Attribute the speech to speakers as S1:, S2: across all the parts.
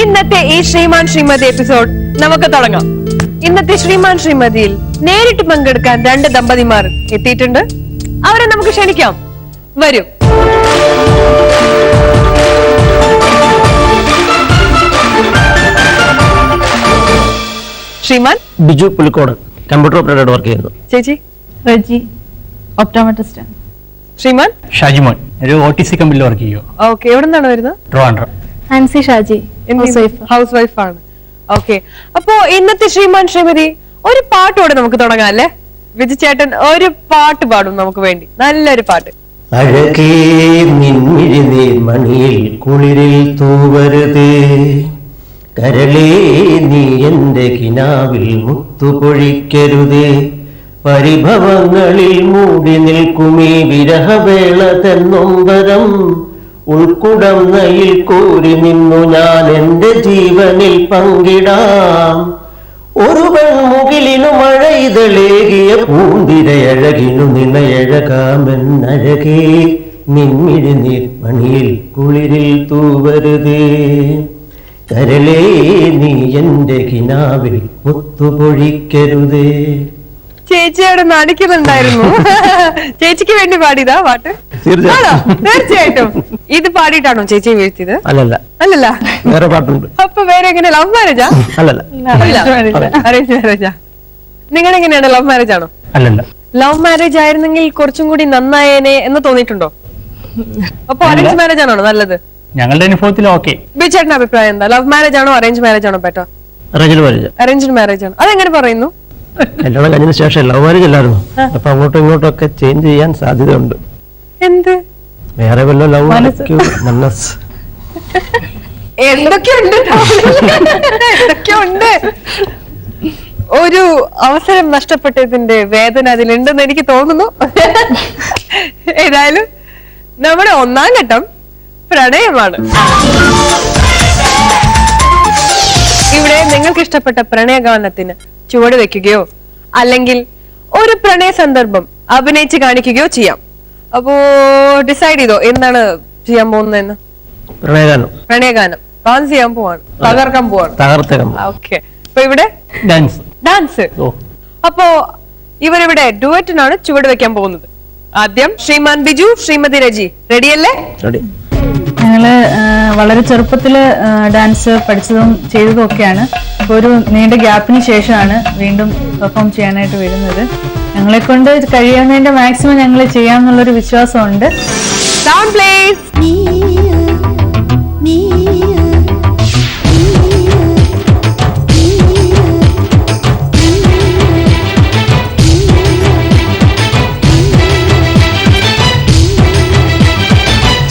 S1: ഇന്നത്തെ ഈ ശ്രീമാൻ ശ്രീമതി എപ്പിസോഡ് നമുക്ക് തുടങ്ങാം. ഇന്നത്തെ ശ്രീമാൻ ശ്രീമതിയിൽ നേരിട്ട് പങ്കെടുക്കാൻ 2 ദമ്പതിമാർ എത്തിയിട്ടുണ്ട്. അവരെ നമുക്ക് ക്ഷണിക്കാം. വരൂ. ശ്രീമാൻ
S2: Biju Pulikkod, computer operator work ചെയ്യുന്നു.
S1: ചേച്ചി
S3: റജി, ഒപ്റ്റോമെട്രിസ്റ്റ്.
S1: ശ്രീമാൻ
S4: ഷാജിമോൻ, ഒരു OTC കമ്പനിയിൽ വർക്ക് ചെയ്യുമോ?
S1: ഓക്കെ, എവിടെ നിന്നാണ് വരുന്നത്?
S4: ട്രിവാൻഡ്രം.
S3: ആൻസി ഷാജി,
S1: ഹൗസ് വൈഫ് ആണ്. ഓക്കെ, അപ്പോ ഇന്നത്തെ ശ്രീമാൻ ശ്രീമതി ഒരു പാട്ടോടെ നമുക്ക് തുടങ്ങാം അല്ലേ? വിജി ചേട്ടൻ ഒരു പാട്ട് പാടും നമുക്ക് വേണ്ടി, നല്ലൊരു പാട്ട്.
S2: അഴകേ നിന്നിഴി മണിയിൽ കുളിരിൽ തൂവരുതേ, കരളേ നീ എന്റെ കിനാവിൽ മുത്തുപൊഴിക്കരുതേ, പരിഭവങ്ങളിൽ മൂടി നിൽക്കുമീ വിരഹവേള തന്നൊമ്പരം, ഉൾക്കുടം നയിൽ കോരി നിന്നു ഞാൻ എന്റെ ജീവനിൽ പങ്കിടാം. ഒരു പെൺമുകിലിനു മഴയിതളേകിയ പൂന്തിരയഴകിനു നിന്നയഴകാമെന്നഴകേ, നിന്നിഴി നീർ മണിയിൽ കുളിരിൽ തൂവരുതേ, കരളേ നീ എന്റെ കിനാവിൽ മുത്തുപൊഴിക്കരുതേ.
S1: ചേച്ചിയോട് നടിക്കുന്നുണ്ടായിരുന്നു. ചേച്ചിക്ക് വേണ്ടി പാടിയതാ പാട്ട്? തീർച്ചയായിട്ടും. ഇത് പാടിയിട്ടാണോ ചേച്ചിയെ വീഴ്ത്തിയത്?
S2: അല്ലല്ല,
S1: അല്ലല്ല,
S2: വേറെ പാട്ടുണ്ട്.
S1: അപ്പൊ വേറെ എങ്ങനെ, ലവ് മാരേജാ?
S2: അല്ലല്ല,
S1: അറേഞ്ച് മാരേജാ? നിങ്ങൾ എങ്ങനെയാണ്, ലവ് മാരേജ് ആണോ?
S4: അല്ലല്ല.
S1: ലവ് മാരേജ് ആയിരുന്നെങ്കിൽ കുറച്ചും കൂടി നന്നായേനെ എന്ന് തോന്നിയിട്ടുണ്ടോ? അപ്പൊ അറേഞ്ച് മാരേജ് ആണോ നല്ലത്?
S4: ഞങ്ങളുടെ അനുഭവത്തിൽ ഓക്കെ.
S1: ബിജുചേട്ടന്റെ അഭിപ്രായം എന്താ? ലവ് മാരേജ് ആണോ അറേഞ്ച് മാരേജ് ആണോ ബെറ്റർ? അറേഞ്ച്ഡ് മാരേജ് ആണ്. അതെങ്ങനെ പറയുന്നു?
S2: കല്യാണം കഴിഞ്ഞതിന് ശേഷം ലവ് മാരേജ് അല്ലായിരുന്നു. അപ്പൊ അങ്ങോട്ടും ഇങ്ങോട്ടും ഒക്കെ ചേഞ്ച് ചെയ്യാൻ സാധ്യതയുണ്ട്.
S1: എന്ത്
S2: വേറെ വല്ല ലവ്
S1: എന്തൊക്കെയുണ്ട്, എന്തൊക്കെയുണ്ട്. ഒരു അവസരം നഷ്ടപ്പെട്ടതിന്റെ വേദന അതിലുണ്ടെന്ന് എനിക്ക് തോന്നുന്നു. ഏതായാലും നമ്മുടെ 1ാം ഘട്ടം പ്രണയമാണ്. ഇവിടെ നിങ്ങൾക്ക് ഇഷ്ടപ്പെട്ട പ്രണയഗാനത്തിന് ചുവട് വെക്കുകയോ അല്ലെങ്കിൽ ഒരു പ്രണയ സന്ദർഭം അഭിനയിച്ച് കാണിക്കുകയോ ചെയ്യാം. അപ്പോ ഡിസൈഡ് ചെയ്തോ എന്താണ് ചെയ്യാൻ പോകുന്നതെന്ന്? പ്രണയഗാനം ഡാൻസ് ചെയ്യാൻ പോവാണ്, തകർക്കാൻ പോവാണ്. ഓക്കെ, അപ്പൊ ഇവിടെ ഡാൻസ്. അപ്പോ ഇവരിവിടെ ഡുവറ്റിനാണ് ചുവട് വെക്കാൻ പോകുന്നത്. ആദ്യം ശ്രീമാൻ ബിജു, ശ്രീമതി രജി, റെഡിയല്ലേ?
S3: ഞങ്ങള് വളരെ ചെറുപ്പത്തില് ഡാൻസ് പഠിച്ചതും ചെയ്തതും ഒക്കെയാണ്. ഒരു നീണ്ട ഗ്യാപ്പിന് ശേഷമാണ് വീണ്ടും പെർഫോം ചെയ്യാനായിട്ട് വരുന്നത്. ഞങ്ങളെ കൊണ്ട് കഴിയുന്നതിന്റെ മാക്സിമം ഞങ്ങൾ ചെയ്യാമെന്നുള്ളൊരു വിശ്വാസമുണ്ട്.
S1: Sound please.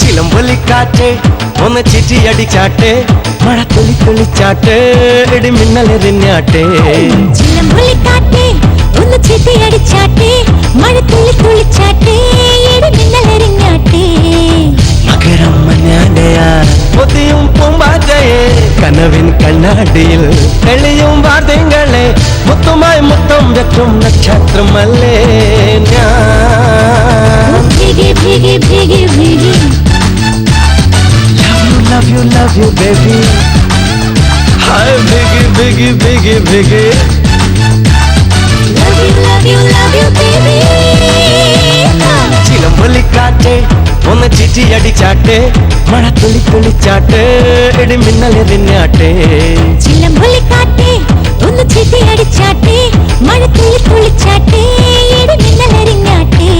S5: ചിലമ്പൊലിക്കാറ്റ് ഒന്ന് ചിറ്റിയടിച്ചാട്ടെ, മഴ തുള്ളി തുള്ളിച്ചാട്ടെ, ഇടി മിന്നലെറിഞ്ഞാട്ടെ.
S6: ചിലമ്പൊലിക്കാറ്റ് ഒന്ന് ചിറ്റിയടിച്ചാട്ടെ, മഴ തുള്ളി തുള്ളിച്ചാട്ടെ, ഇടി മിന്നലെറിഞ്ഞാട്ടെ.
S5: മകരം മഞ്ഞാടയാ പൊതിയും പൂമ്പാറ്റയെ, കനവിൻ കണ്ണാടിയിൽ തെളിയും വാർത്തകളെ, മുത്തുമായി മുത്തം വെക്കും നക്ഷത്രമല്ലേ ഞാൻ.
S6: ഭീഗി ഭീഗി ഭീഗി ഭീഗി,
S5: love you baby, hi biggie biggie biggie biggie,
S6: love you baby.
S5: ചിലമ്പൊലിക്കാറ്റ് ഒന്ന് ചിറ്റിയടിച്ചാട്ടെ, മഴ തുള്ളി തുള്ളിച്ചാട്ടെ, ഇടി മിന്നലെറിഞ്ഞാട്ടെ.
S6: ചിലമ്പൊലിക്കാറ്റ് ഒന്ന് ചിറ്റിയടിച്ചാട്ടെ, മഴ തുള്ളി തുള്ളിച്ചാട്ടെ, ഇടി മിന്നലെറിഞ്ഞാട്ടെ.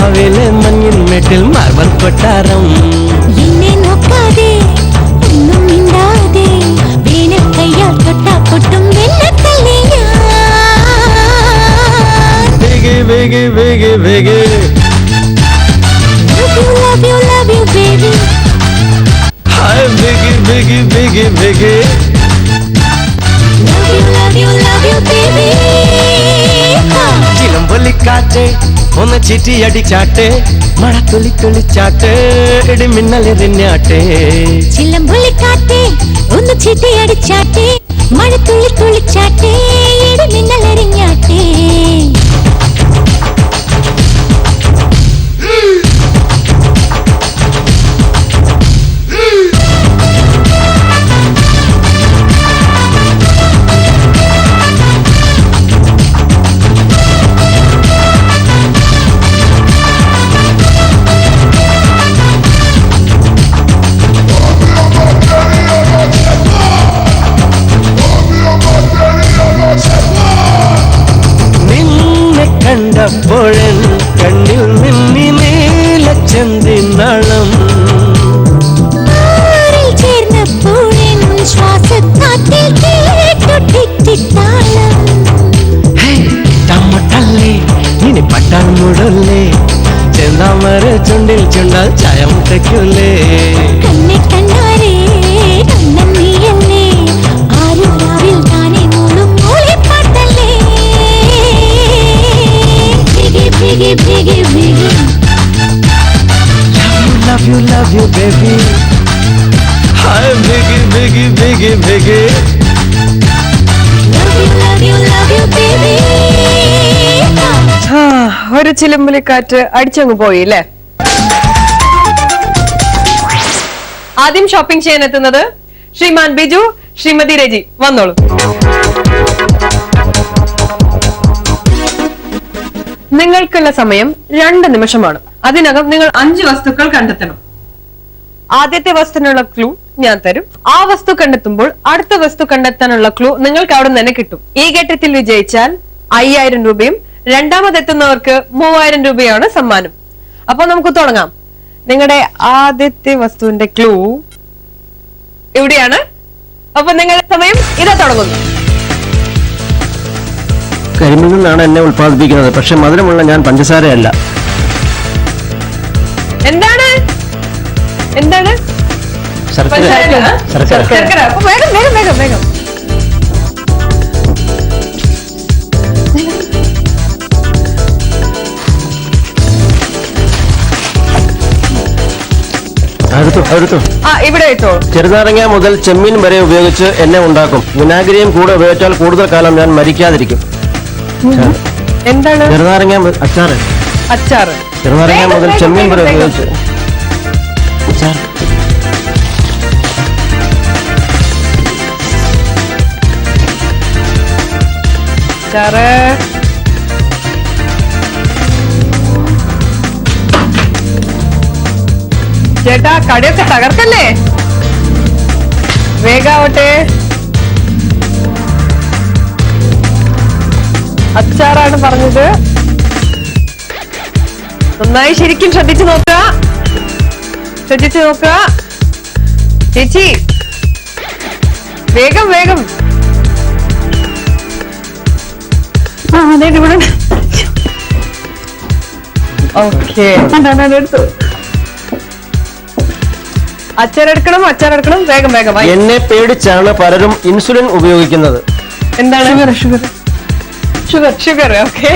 S5: രാവിലെ മഞ്ഞിൻ മേട്ടിൽ മാർബൽ കൊട്ടാരം
S6: എന്നെ നോക്കാതെ ഒന്നും മിണ്ടാതെ വേനൽ കയ്യാൽ തൊട്ടാ പൊട്ടും വെള്ളത്തള്ളിയാ
S5: ബേഗി ബേഗി ബേഗി ബേഗി
S6: love you baby
S5: hi ബേഗി ബേഗി ബേഗി ബേഗി
S6: love you baby
S5: ചിലമ്പൊലിക്കാറ്റ് ഒന്ന് ചിറ്റിയടിച്ചാട്ടെ മഴ തുള്ളി തുള്ളിച്ചാട്ടെ ഇടിമിന്നലെറിഞ്ഞാട്ടെ
S6: ചിലമ്പൊലിക്കാറ്റേ ഒന്ന് ചിട്ടിയടിച്ചാട്ടെ മഴ തുള്ളി തുള്ളിച്ചാട്ടെ ഇടിമിന്നലെറിഞ്ഞാട്ടെ
S5: നിന്നെ കണ്ടപ്പോഴൻ കണ്ണിൽ നിന്നി നീലച്ചെന്തിനളം
S6: ആരിൽ ചേർന്നപ്പോഴെൻ ശ്വാസക്കാറ്റിൽ കേട്ടൊട്ടിത്താളം
S5: തമ്മട്ടല്ലേ ഇനി പട്ടാൻ മുടല്ലേ ചെന്താമര ചുണ്ടിൽ ചുണ്ടാൽ ചായം തയ്ക്കൂലേ
S6: കണ്ണെ കണ്ണാരേ കണ്ണൻ നീയല്ലേ ആരും രാവിൽ താനെ മൂളും മൂളിപ്പാട്ടല്ലേ ബിഗി ബിഗി ബിഗി ബിഗി
S5: love you baby hi biggie biggie biggie biggie
S6: love you baby
S1: ഒരു ചിലമ്പുലിക്കാറ്റ് അടിച്ചങ്ങ് പോയി അല്ലേ? ആദ്യം ഷോപ്പിംഗ് ചെയ്യാൻ എത്തുന്നത് ശ്രീമാൻ ബിജു, ശ്രീമതി രജി. വന്നോളൂ. നിങ്ങൾക്കുള്ള സമയം 2 നിമിഷമാണ്. അതിനകം നിങ്ങൾ 5 വസ്തുക്കൾ കണ്ടെത്തണം. ആദ്യത്തെ വസ്തുവിനുള്ള ക്ലൂ ഞാൻ തരും. ആ വസ്തു കണ്ടെത്തുമ്പോൾ അടുത്ത വസ്തു കണ്ടെത്താനുള്ള ക്ലൂ നിങ്ങൾക്ക് അവിടെ തന്നെ കിട്ടും. ഈ ഘട്ടത്തിൽ വിജയിച്ചാൽ 5000 രൂപയും രണ്ടാമതെത്തുന്നവർക്ക് 3000 രൂപയാണ് സമ്മാനം. അപ്പൊ നമുക്ക് തുടങ്ങാം. നിങ്ങളുടെ ആദ്യത്തെ വസ്തുവിന്റെ ക്ലൂ എവിടെയാണ്? അപ്പൊ നിങ്ങളുടെ സമയം ഇതാ തുടങ്ങുന്നു.
S2: കരിമ്പിൽ നിന്നാണ് എന്നെ ഉത്പാദിപ്പിക്കുന്നത്, പക്ഷെ മധുരമുള്ള ഞാൻ പഞ്ചസാരയല്ല.
S1: എന്താണ് എന്താണ്
S2: ശർക്കര. ശർക്കര.
S1: ശർക്കര. അപ്പൊ വേഗം വേഗം വേഗം വേഗം.
S2: അടുത്തു
S1: ഇവിടെ ഇട്ടോ.
S2: ചെറുനാരങ്ങ മുതൽ ചെമ്മീൻ വരെ ഉപയോഗിച്ച് എണ്ണ ഉണ്ടാക്കും. വിനാഗിരിയും കൂടെ ഉപയോഗിച്ചാൽ കൂടുതൽ കാലം ഞാൻ മരിക്കാതിരിക്കും.
S1: എന്താണ്?
S2: ചെറുനാരങ്ങ അച്ചാറ്.
S1: അച്ചാറ്.
S2: ചെറുനാരങ്ങ മുതൽ ചെമ്മീൻ വരെ ഉപയോഗിച്ച് അച്ചാർ.
S1: അച്ചാറ്. ചേട്ടാ കടയൊക്കെ തകർക്കല്ലേ? വേഗാവട്ടെ. അച്ചാറാണ് പറഞ്ഞത്. നന്നായി ശരിക്കും ശ്രദ്ധിച്ചു നോക്കുക. ചേച്ചി വേഗം വേഗം.
S3: അതെ ഇവിടെ
S1: ഓക്കെ.
S3: എടുത്തു.
S1: അച്ചാറെടുക്കണം വേഗം വേഗം.
S2: എന്നെ പേടിച്ചാണ് പലരും ഇൻസുലിൻ ഉപയോഗിക്കുന്നത്.
S1: എന്താണ്? ഷുഗർ. ഓക്കെ.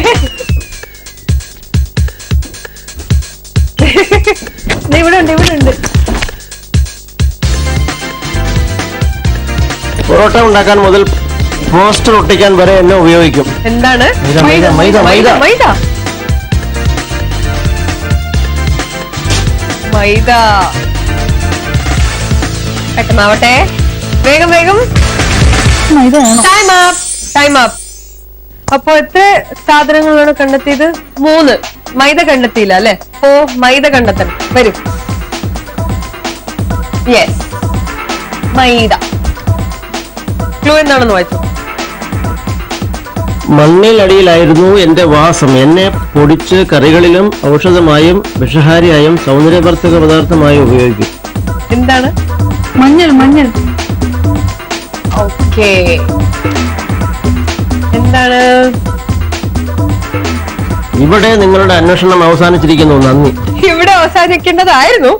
S1: ഇവിടെ ഉണ്ട്.
S2: പൊറോട്ട ഉണ്ടാക്കാൻ മുതൽ പോസ്റ്റർ ഒട്ടിക്കാൻ വരെ എന്നെ ഉപയോഗിക്കും.
S1: എന്താണ്?
S2: മൈദ.
S1: പെട്ടെന്നാവട്ടെ. വേഗം. Time up. അപ്പൊ എത്ര സാധനങ്ങളാണ് കണ്ടെത്തിയത്? 3. മൈദ കണ്ടെത്തിയില്ല അല്ലെ? ഓ മൈദ കണ്ടെത്തണം. വരൂ. യെസ്, മൈദ. ക്ലൂ എന്താണെന്ന് വായിച്ചു.
S2: മണ്ണിലടിയിലായിരുന്നു എന്റെ വാസം. എന്നെ പൊടിച്ച് കറികളിലും ഔഷധമായും വിഷഹാരിയായും സൗന്ദര്യവർദ്ധക പദാർത്ഥമായും ഉപയോഗിക്കും.
S1: എന്താണ്?
S3: മഞ്ഞൾ മഞ്ഞൾ.
S1: ഓക്കേ, എന്താണ്?
S2: ഇവിടെ നിങ്ങളുടെ അന്വേഷണം അവസാനിച്ചിരിക്കുന്നു. നന്ദി.
S1: ഇവിടെ അവസാനിക്കേണ്ടതായിരുന്നു,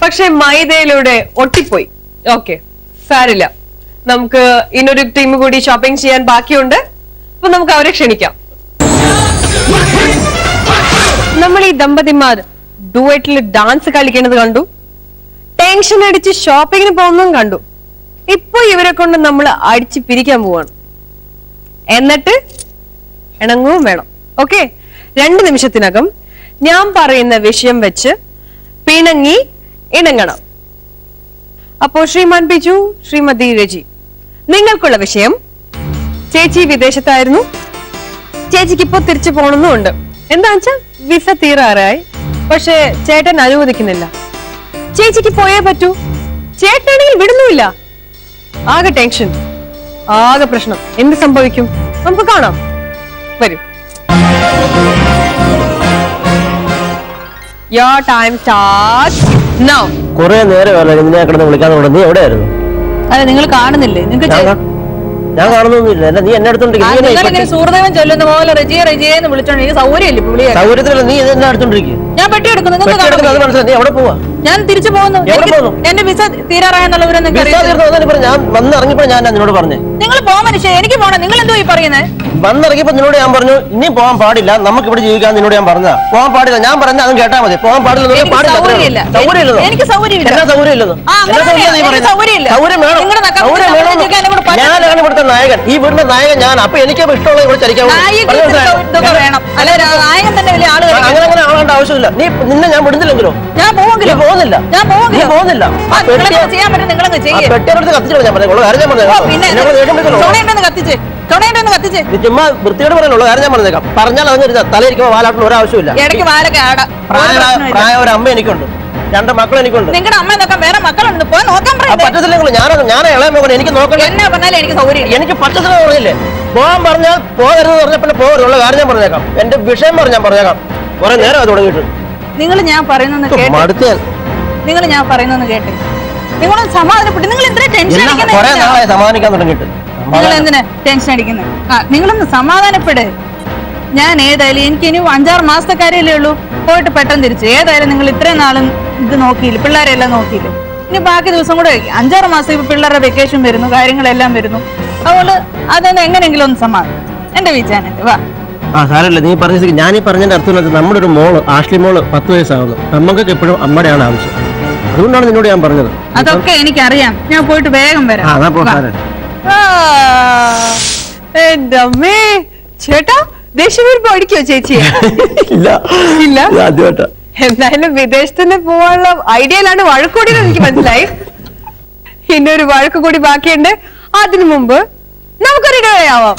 S1: പക്ഷെ മൈദയിലൂടെ ഒട്ടിപ്പോയി. ഓക്കെ, സാരില്ല. നമുക്ക് ഇന്നൊരു ടീം കൂടി ഷോപ്പിംഗ് ചെയ്യാൻ ബാക്കിയുണ്ട്. അപ്പൊ നമുക്ക് അവരെ ക്ഷണിക്കാം. നമ്മൾ ഈ ദമ്പതിമാർ ഡുവറ്റിൽ ഡാൻസ് കളിക്കുന്നത് കണ്ടു, ടെൻഷൻ അടിച്ച് ഷോപ്പിങ്ങിന് പോകുന്നതും കണ്ടു. ഇപ്പൊ ഇവരെ കൊണ്ട് നമ്മൾ അടിച്ച് പിരിക്കാൻ പോവാണ്. എന്നിട്ട് ഇണങ്ങും വേണം. ഓക്കെ, 2 നിമിഷത്തിനകം ഞാൻ പറയുന്ന വിഷയം വെച്ച് പിണങ്ങി ഇണങ്ങണം. അപ്പോ ശ്രീമാൻ ബിജു, ശ്രീമതി രജി, നിങ്ങൾക്കുള്ള വിഷയം ചേച്ചി വിദേശത്തായിരുന്നു, ചേച്ചിക്ക് ഇപ്പൊ തിരിച്ചു പോകണമെന്നുണ്ട്. എന്താ വെച്ചാ വിസ തീരാറായി, പക്ഷെ ചേട്ടൻ അനുവദിക്കുന്നില്ല. ചേച്ചിക്ക് പോയേ പറ്റൂ, ചേട്ടനാണെങ്കിൽ വിടുന്നുമില്ല. ആകെ ടെൻഷൻ, ആകെ പ്രശ്നം. എന്ത് സംഭവിക്കും? നമുക്ക് കാണാം. വരൂ. Your time starts now.
S2: കുറെ നേരമല്ല നിന്നെ കിടന്ന് വിളിക്കാൻ തുടങ്ങി. നീ എവിടെയായിരുന്നു?
S3: അല്ല, നിങ്ങൾ കാണുന്നില്ലേ? നിങ്ങൾക്ക്
S2: ഞാൻ കാണുന്നൊന്നുമില്ല. നീ എന്നെ അടുത്തോണ്ടിരിക്കും.
S3: സൂർദേവൻ ചൊല്ലുന്ന പോലെ റെജിയെ റെജിയെ എന്ന് വിളിച്ചോണ്ട് എനിക്ക് സൗകര്യമില്ല. വിളിയാ
S2: സൗകര്യത്തിലല്ല, നീ എന്നെ അടുത്തോണ്ടിരിക്കും.
S3: ഞാൻ പെട്ടി എടുക്കുന്നു.
S2: നീ എവിടെ പോവാ?
S3: ഞാൻ തിരിച്ചു പോകുന്നു. എന്റെ വിസ തീരാറായെന്നുള്ളവരെ
S2: ഞാൻ വന്നിറങ്ങിയപ്പോ ഞാൻ നിന്നോട് പറഞ്ഞേ
S3: നിങ്ങൾ പോ മനുഷ്യ, എനിക്ക് പോണം. നിങ്ങൾ എന്തോ ഈ പറയുന്നത്?
S2: വന്നിറങ്ങിയപ്പോ നിന്നോട് ഞാൻ പറഞ്ഞു ഇനി പോകാൻ പാടില്ല, നമുക്ക് ഇവിടെ ജീവിക്കാൻ. നിന്നോട് ഞാൻ പറഞ്ഞ പോകാൻ പാടില്ല. ഞാൻ പറഞ്ഞ അതും കേട്ടാ മതി. പോകാൻ പാടില്ല.
S3: എനിക്ക് സൗകര്യമില്ല.
S2: എന്നാ സൗകര്യമില്ലല്ലോ? ഞാനാണ് ഇവിടുത്തെ നായകൻ, ഈ വീടിന്റെ നായകൻ ഞാൻ. അപ്പൊ എനിക്ക് ഇഷ്ടമുള്ള ഇവിടെ ചരിക്കാൻ അങ്ങനെ ആവേണ്ട ആവശ്യമില്ല. നിന്നെ ഞാൻ വിടുന്നില്ലെങ്കിലോ?
S3: ഞാൻ പോകുന്നില്ല.
S2: പോകുന്നില്ല. പെട്ടിയെടുത്ത് കത്തിച്ചോളൂ. ഞാൻ പറഞ്ഞോളൂ കാര്യം. ഞാൻ ചുമ്മാ വൃത്തിയോട് പറയാനുള്ളൂ കാര്യം. ഞാൻ പറഞ്ഞേക്കാം. പറഞ്ഞാൽ അതങ്ങ് തലയിരിക്കുമ്പോ വാലാട്ടുള്ള ഒരു ആവശ്യമില്ല. പ്രായ ഒരു അമ്മ എനിക്കുണ്ട്, 2 മക്കൾ എനിക്കുണ്ട്.
S3: നിങ്ങളുടെ അമ്മ നോക്കാൻ വേറെ മക്കളുണ്ട്, പോയി നോക്കാൻ
S2: പറ്റത്തില്ലെങ്കിൽ ഞാൻ ഇളയ മകൻ, എനിക്ക് നോക്കണം.
S3: എന്നെ പറഞ്ഞാൽ എനിക്ക് സൗകര്യം.
S2: എനിക്ക് പറ്റത്തില്ല പറഞ്ഞില്ലേ? പോകാൻ പറഞ്ഞാൽ പോകരുത് പറഞ്ഞ പിന്നെ പോകരുള്ള കാര്യം ഞാൻ പറഞ്ഞേക്കാം. എന്റെ വിഷയം ഞാൻ പറഞ്ഞേക്കാം. കുറെ നേരം അത് തുടങ്ങിയിട്ട്
S3: നിങ്ങൾ ഞാൻ പറയുന്നൊന്ന് കേട്ട്. നിങ്ങൾ ഞാൻ പറയുന്നൊന്ന് കേട്ടെ. നിങ്ങൾ സമാധാനപ്പെട്ട്. നിങ്ങൾ എന്തിനാ ടെൻഷൻ അടിക്കുന്നത്?
S2: കുറെ നാളായി സമാധാനിക്കാൻ തുടങ്ങിയിട്ട്.
S3: നിങ്ങൾ എന്തിനാ ടെൻഷൻ അടിക്കുന്നത്? നിങ്ങളൊന്ന് സമാധാനപ്പെട്. ഞാൻ ഏതായാലും എനിക്ക് ഇനി 5-6 മാസത്തെ കാര്യമല്ലേ ഉള്ളൂ. പോയിട്ട് പെട്ടെന്ന് തിരിച്ചു. ഏതായാലും നിങ്ങൾ ഇത്രയും നാളും ഇത് നോക്കിയില്ല, പിള്ളേരെല്ലാം നോക്കിയില്ല. ഇനി ബാക്കി ദിവസം കൂടെ 5-6 മാസം ഇപ്പൊ പിള്ളേരുടെ വെക്കേഷൻ വരുന്നു, കാര്യങ്ങളെല്ലാം വരുന്നു. അതുകൊണ്ട് അതൊന്ന് എങ്ങനെയെങ്കിലും ഒന്ന് സമാധാനം. എന്റെ വീച്ചാനല്ലേ വാ.
S2: സാരല്ല, നീ പറഞ്ഞ ഞാനീ പറഞ്ഞതിന്റെ അർത്ഥം നമ്മുടെ ഒരു മോള് ആഷ്ലി മോള് 10 വയസ്സാവുന്നു. നമുക്കൊക്കെ എപ്പോഴും അമ്മയുടെയാണ് ആവശ്യം. അതുകൊണ്ടാണ് നിന്നോട് ഞാൻ പറഞ്ഞത്.
S3: അതൊക്കെ എനിക്കറിയാം. ഞാൻ പോയിട്ട് വേഗം വരാം.
S1: എന്റെ അമ്മേ, ചേട്ടാ ദേഷ്യം വരുമ്പോ അടിക്കോ ചേച്ചിയെ? ഇല്ല. എന്തായാലും വിദേശത്തിന് പോവാനുള്ള ഐഡിയയിലാണ് വഴക്കൂടിയെന്ന് എനിക്ക് മനസ്സിലായി. ഇന്നൊരു വഴക്ക് കൂടി ബാക്കിയുണ്ട്. അതിനു മുമ്പ് നമുക്കൊരു ഇടവേളയാവാം.